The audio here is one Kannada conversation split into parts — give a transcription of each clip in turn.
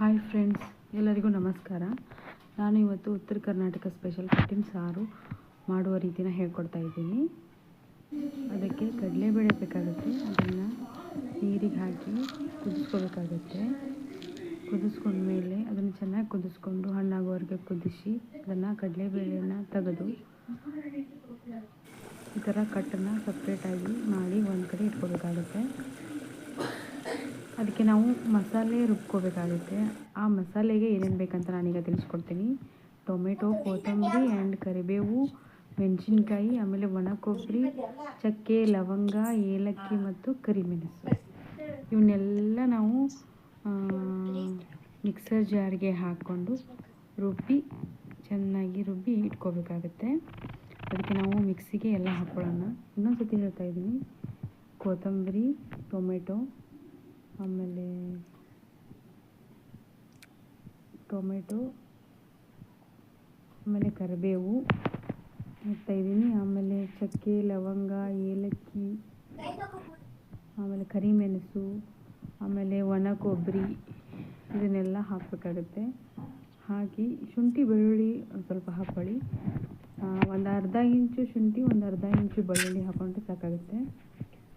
ಹಾಯ್ ಫ್ರೆಂಡ್ಸ್, ಎಲ್ಲರಿಗೂ ನಮಸ್ಕಾರ. ನಾನು ಇವತ್ತು ಉತ್ತರ ಕರ್ನಾಟಕ ಸ್ಪೆಷಲ್ ಕಟ್ಟಿನ ಸಾರು ಮಾಡುವ ರೀತಿನ ಹೇಳ್ಕೊಡ್ತಾ ಇದ್ದೀನಿ. ಅದಕ್ಕೆ ಕಡಲೆಬೇಳೆ ಬೇಕಾಗುತ್ತೆ. ಅದನ್ನು ನೀರಿಗೆ ಹಾಕಿ ಕುದಿಸ್ಕೋಬೇಕಾಗುತ್ತೆ. ಕುದಿಸ್ಕೊಂಡ್ಮೇಲೆ ಅದನ್ನು ಚೆನ್ನಾಗಿ ಕುದಿಸ್ಕೊಂಡು ಹಣ್ಣಾಗೋವರೆಗೆ ಕುದಿಸಿ ಅದನ್ನು ಕಡಲೆಬೇಳೆಯನ್ನು ತೆಗೆದು ಈ ಥರ ಕಟ್ಟನ್ನು ಸಪ್ರೇಟಾಗಿ ಮಾಡಿ ಒಂದು ಕಡೆ ಇಟ್ಕೋಬೇಕಾಗುತ್ತೆ. ಅದಕ್ಕೆ ನಾವು ಮಸಾಲೆ ರುಬ್ಕೋಬೇಕಾಗುತ್ತೆ. ಆ ಮಸಾಲೆಗೆ ಏನೇನು ಬೇಕಂತ ನಾನೀಗ ತಿಳಿಸ್ಕೊಡ್ತೀನಿ. ಟೊಮೆಟೊ, ಕೊತ್ತಂಬರಿ ಆ್ಯಂಡ್ ಕರಿಬೇವು, ಮೆಣಸಿನ್ಕಾಯಿ, ಆಮೇಲೆ ಒಣ ಕೊಬ್ಬರಿ, ಚಕ್ಕೆ, ಲವಂಗ, ಏಲಕ್ಕಿ ಮತ್ತು ಕರಿಮೆಣಸು, ಇವನ್ನೆಲ್ಲ ನಾವು ಮಿಕ್ಸರ್ ಜಾರ್ಗೆ ಹಾಕ್ಕೊಂಡು ಚೆನ್ನಾಗಿ ರುಬ್ಬಿ ಇಟ್ಕೋಬೇಕಾಗುತ್ತೆ. ಅದಕ್ಕೆ ನಾವು ಮಿಕ್ಸಿಗೆ ಎಲ್ಲ ಹಾಕ್ಕೊಳ್ಳೋಣ. ಇನ್ನೊಂದು ಸತಿ ಹೇಳ್ತಾ ಇದ್ದೀನಿ. ಕೊತ್ತಂಬರಿ, ಟೊಮೆಟೊ, ಆಮೇಲೆ ಕರಿಬೇವು ಹಾಕ್ತಾಯಿದ್ದೀನಿ. ಆಮೇಲೆ ಚಕ್ಕೆ, ಲವಂಗ, ಏಲಕ್ಕಿ, ಆಮೇಲೆ ಕರಿಮೆಣಸು, ಆಮೇಲೆ ಒಣ ಕೊಬ್ಬರಿ, ಇದನ್ನೆಲ್ಲ ಹಾಕಬೇಕಾಗುತ್ತೆ. ಹಾಕಿ ಶುಂಠಿ ಬೆಳ್ಳುಳ್ಳಿ ಒಂದು ಸ್ವಲ್ಪ ಹಾಕ್ಕೊಳ್ಳಿ. ಒಂದು ಅರ್ಧ ಇಂಚು ಶುಂಠಿ, ಒಂದು ಅರ್ಧ ಇಂಚು ಬೆಳ್ಳುಳ್ಳಿ ಹಾಕ್ಕೊಂಡ್ರೆ ಸಾಕಾಗುತ್ತೆ.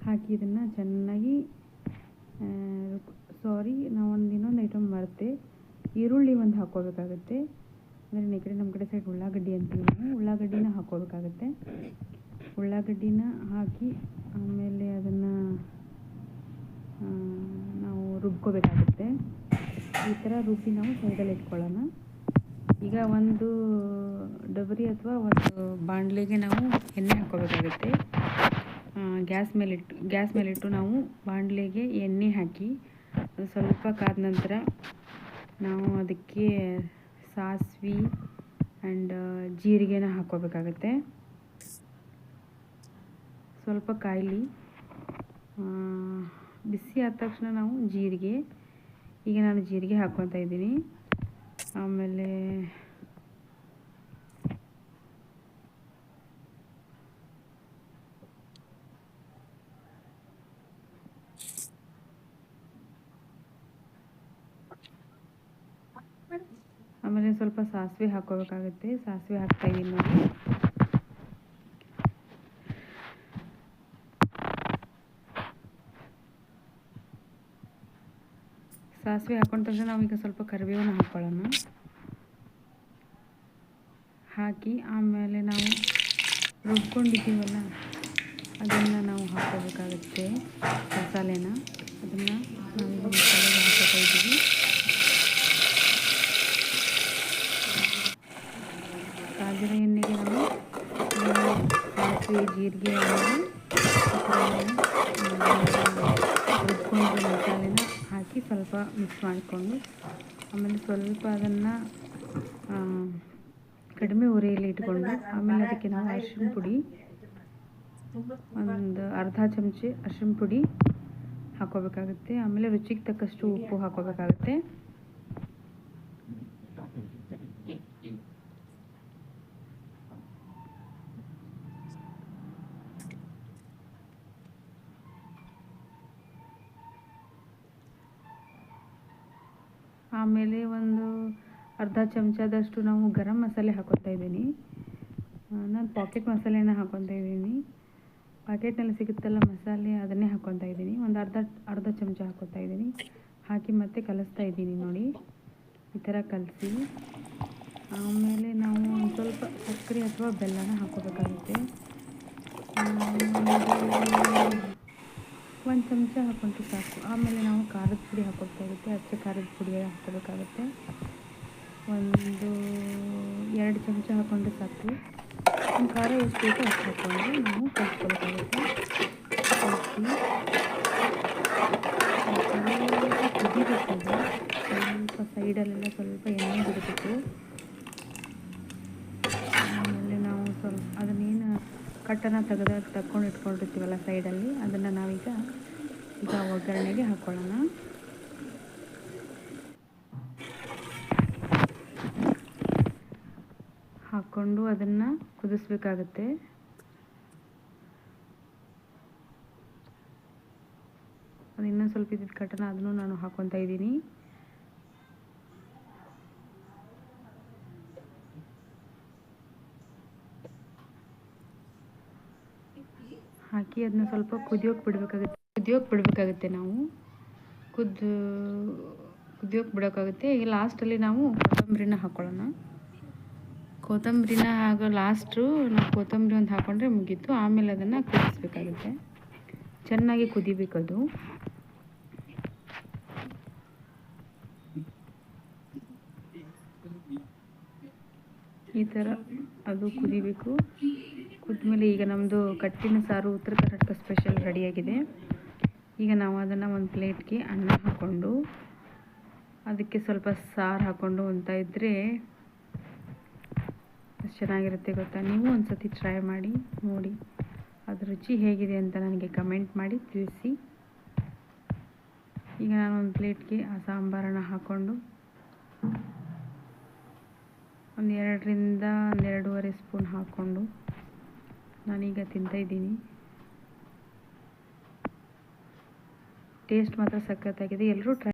ಹಾಕಿ ಇದನ್ನು ಚೆನ್ನಾಗಿ ನಾವು ಇನ್ನೊಂದು ಐಟಮ್ ಮರೆತೆ, ಈರುಳ್ಳಿ ಒಂದು ಹಾಕ್ಕೋಬೇಕಾಗುತ್ತೆ. ಅಂದರೆ ಈ ಕಡೆ ನಮ್ಮ ಕಡೆ ಸೈಡ್ ಉಳ್ಳಾಗಡ್ಡಿ ಅಂತೀವಿ ನಾವು. ಉಳ್ಳಾಗಡ್ಡಿನ ಹಾಕ್ಕೋಬೇಕಾಗುತ್ತೆ. ಉಳ್ಳಾಗಡ್ಡಿನ ಹಾಕಿ ಆಮೇಲೆ ಅದನ್ನು ನಾವು ರುಬ್ಕೋಬೇಕಾಗುತ್ತೆ. ಈ ಥರ ರುಬ್ಬಿ ನಾವು ಸೈಡಲ್ಲಿ ಇಟ್ಕೊಳ್ಳೋಣ. ಈಗ ಒಂದು ಡಬರಿ ಅಥವಾ ಒಂದು ಬಾಣಲೆಗೆ ನಾವು ಎಣ್ಣೆ ಹಾಕ್ಕೋಬೇಕಾಗುತ್ತೆ. ಗ್ಯಾಸ್ ಮೇಲಿಟ್ಟು ನಾವು ಬಾಣಲೆಗೆ ಎಣ್ಣೆ ಹಾಕಿ ಅದು ಸ್ವಲ್ಪ ಕಾದ ನಂತರ ನಾವು ಅದಕ್ಕೆ ಸಾಸಿವೆ ಆ್ಯಂಡ್ ಜೀರಿಗೆನ ಹಾಕ್ಕೋಬೇಕಾಗತ್ತೆ. ಸ್ವಲ್ಪ ಕಾಯಿಲಿ. ಬಿಸಿ ಆದ ತಕ್ಷಣ ನಾವು ಈಗ ನಾನು ಜೀರಿಗೆ ಹಾಕ್ಕೊತಾ ಇದ್ದೀನಿ. ಆಮೇಲೆ ಸ್ವಲ್ಪ ಸಾಸಿವೆ ಹಾಕ್ಕೋಬೇಕಾಗುತ್ತೆ. ಸಾಸಿವೆ ಹಾಕ್ತಾಯಿದ್ದೀನಿ ನೋಡಿ. ಸಾಸಿವೆ ಹಾಕೊಂಡ ತಕ್ಷಣ ನಾವೀಗ ಸ್ವಲ್ಪ ಕರಿಬೇವನ್ನ ಹಾಕ್ಕೊಳ್ಳೋಣ. ಹಾಕಿ ಆಮೇಲೆ ನಾವು ರುಬ್ಕೊಂಡಿದ್ದೀವಲ್ಲ ಅದನ್ನು ನಾವು ಹಾಕ್ಕೋಬೇಕಾಗುತ್ತೆ. ಮಸಾಲೆನ ಅದನ್ನು ನಾವೀಗ ಮಸಾಲೆಗೆ ಹಾಕ್ಕೋತಾ ಇದ್ದೀವಿ. ಕಾದಿರೋ ಎಣ್ಣೆಗೆ ನಾವು ಸಾಸಿವೆ, ಜೀರಿಗೆ, ರುಬ್ಕೊಂಡಿರೋ ಮಸಾಲೆನ ಹಾಕಿ ಸ್ವಲ್ಪ ಮಿಕ್ಸ್ ಮಾಡಿಕೊಂಡು ಆಮೇಲೆ ಸ್ವಲ್ಪ ಅದನ್ನು ಕಡಿಮೆ ಉರಿಯಲ್ಲಿ ಇಟ್ಕೊಂಡು ಆಮೇಲೆ ಅದಕ್ಕೆ ನಾವು ಅರಿಶಿನ ಪುಡಿ, ಒಂದು ಅರ್ಧ ಚಮಚೆ ಅರಿಶಿನ ಪುಡಿ ಹಾಕ್ಕೋಬೇಕಾಗುತ್ತೆ. ಆಮೇಲೆ ರುಚಿಗೆ ತಕ್ಕಷ್ಟು ಉಪ್ಪು ಹಾಕ್ಕೋಬೇಕಾಗುತ್ತೆ. ಆಮೇಲೆ ಒಂದು ಅರ್ಧ ಚಮಚದಷ್ಟು ನಾವು ಗರಂ ಮಸಾಲೆ ಹಾಕ್ಕೊತಾ ಇದ್ದೀನಿ. ನಾನು ಪಾಕೆಟ್ ಮಸಾಲೆನ ಹಾಕ್ಕೊತಾ ಇದ್ದೀನಿ. ಪ್ಯಾಕೆಟ್ನಲ್ಲಿ ಸಿಗುತ್ತಲ್ಲ ಮಸಾಲೆ, ಅದನ್ನೇ ಹಾಕ್ಕೊತಾ ಇದ್ದೀನಿ. ಒಂದು ಅರ್ಧ ಚಮಚ ಹಾಕ್ಕೊತಾ ಇದ್ದೀನಿ. ಹಾಕಿ ಮತ್ತೆ ಕಲಿಸ್ತಾ ಇದ್ದೀನಿ ನೋಡಿ. ಈ ಥರ ಕಲಸಿ ಆಮೇಲೆ ನಾವು ಒಂದು ಸ್ವಲ್ಪ ಸಕ್ಕರೆ ಅಥವಾ ಬೆಲ್ಲನ ಹಾಕ್ಕೋಬೇಕಾಗುತ್ತೆ. ಒಂದು ಚಮಚ ಹಾಕ್ಕೊಂಡ್ರೆ ಸಾಕು. ಆಮೇಲೆ ನಾವು ಖಾರದ ಪುಡಿ ಹಾಕ್ಕೋಬೇಕಾಗುತ್ತೆ. ಅಚ್ಚ ಖಾರದ ಪುಡಿ ಹಾಕ್ಕೋಬೇಕಾಗುತ್ತೆ. ಒಂದು 2 ಚಮಚ ಹಾಕ್ಕೊಂಡ್ರೆ ಸಾಕು. ನಮ್ಮ ಖಾರ ಎಷ್ಟು ಬೇಕೋ ಅಷ್ಟು ಹಾಕ್ಕೊಂಡು ನಾವು ಕಲಿಸ್ಕೋಬೇಕಾಗುತ್ತೆ. ಕುದಿಬೇಕು. ಸ್ವಲ್ಪ ಸೈಡಲ್ಲೆಲ್ಲ ಸ್ವಲ್ಪ ಎಣ್ಣೆ ಬಿಡಬೇಕು. ಆಮೇಲೆ ನಾವು ಸ್ವಲ್ಪ ಅದನ್ನೇನು ಕಟ್ಟನ್ನು ತಕ್ಕೊಂಡು ಇಟ್ಕೊಂಡಿರ್ತೀವಲ್ಲ ಸೈಡಲ್ಲಿ, ಅದನ್ನು ನಾವೀಗ ಒಗ್ಗರಣೆಗೆ ಹಾಕ್ಕೊಳ್ಳೋಣ. ಹಾಕ್ಕೊಂಡು ಅದನ್ನು ಕುದಿಸ್ಬೇಕಾಗುತ್ತೆ. ಅದು ಇನ್ನೂ ಸ್ವಲ್ಪ ಇದ್ದಿದ್ದು ಕಟ್ಟನ್ನು ಅದನ್ನು ನಾನು ಹಾಕ್ಕೊತಾ ಇದ್ದೀನಿ. ಹಾಕಿ ಅದನ್ನ ಸ್ವಲ್ಪ ಕುದಿಯೋಕೆ ಬಿಡಬೇಕಾಗುತ್ತೆ ನಾವು ಕುದಿಯೋಕೆ ಬಿಡೋಕ್ಕಾಗುತ್ತೆ. ಈಗ ಲಾಸ್ಟಲ್ಲಿ ನಾವು ಕೊತ್ತಂಬರಿನ ಹಾಕ್ಕೊಳ್ಳೋಣ. ಕೊತ್ತಂಬರಿನ ಹಾಗೂ ಲಾಸ್ಟು ನಾವು ಕೊತ್ತಂಬರಿ ಒಂದು ಹಾಕ್ಕೊಂಡ್ರೆ ಮುಗೀತು. ಆಮೇಲೆ ಅದನ್ನು ಕುದಿಸ್ಬೇಕಾಗುತ್ತೆ, ಚೆನ್ನಾಗಿ ಕುದಿಬೇಕದು. ಈ ಥರ ಅದು ಕುದಿಬೇಕು. ಕುದ್ಮೇಲೆ ಈಗ ನಮ್ಮದು ಕಟ್ಟಿನ ಸಾರು ಉತ್ತರ ಕರ್ನಾಟಕ ಸ್ಪೆಷಲ್ ರೆಡಿಯಾಗಿದೆ. ಈಗ ನಾವು ಅದನ್ನು ಒಂದು ಪ್ಲೇಟ್ಗೆ ಅನ್ನ ಹಾಕ್ಕೊಂಡು ಅದಕ್ಕೆ ಸ್ವಲ್ಪ ಸಾರು ಹಾಕ್ಕೊಂಡು ಅಂತ ಇದ್ದರೆ ಎಷ್ಟು ಚೆನ್ನಾಗಿರುತ್ತೆ ಗೊತ್ತಾ. ನೀವು ಒಂದು ಸತಿ ಟ್ರೈ ಮಾಡಿ ನೋಡಿ, ಅದು ರುಚಿ ಹೇಗಿದೆ ಅಂತ ನನಗೆ ಕಮೆಂಟ್ ಮಾಡಿ ತಿಳಿಸಿ. ಈಗ ನಾನು ಒಂದು ಪ್ಲೇಟ್ಗೆ ಆ ಸಾಂಬಾರನ್ನು ಹಾಕ್ಕೊಂಡು ಒಂದು 2ರಿಂದ 2.5 ಸ್ಪೂನ್ ಹಾಕ್ಕೊಂಡು ನಾನೀಗ ತಿಂತಾಯಿದ್ದೀನಿ. ಟೇಸ್ಟ್ ಮಾತ್ರ ಸಖತ್ತಾಗಿದೆ. ಎಲ್ಲರೂ ಟ್ರೈ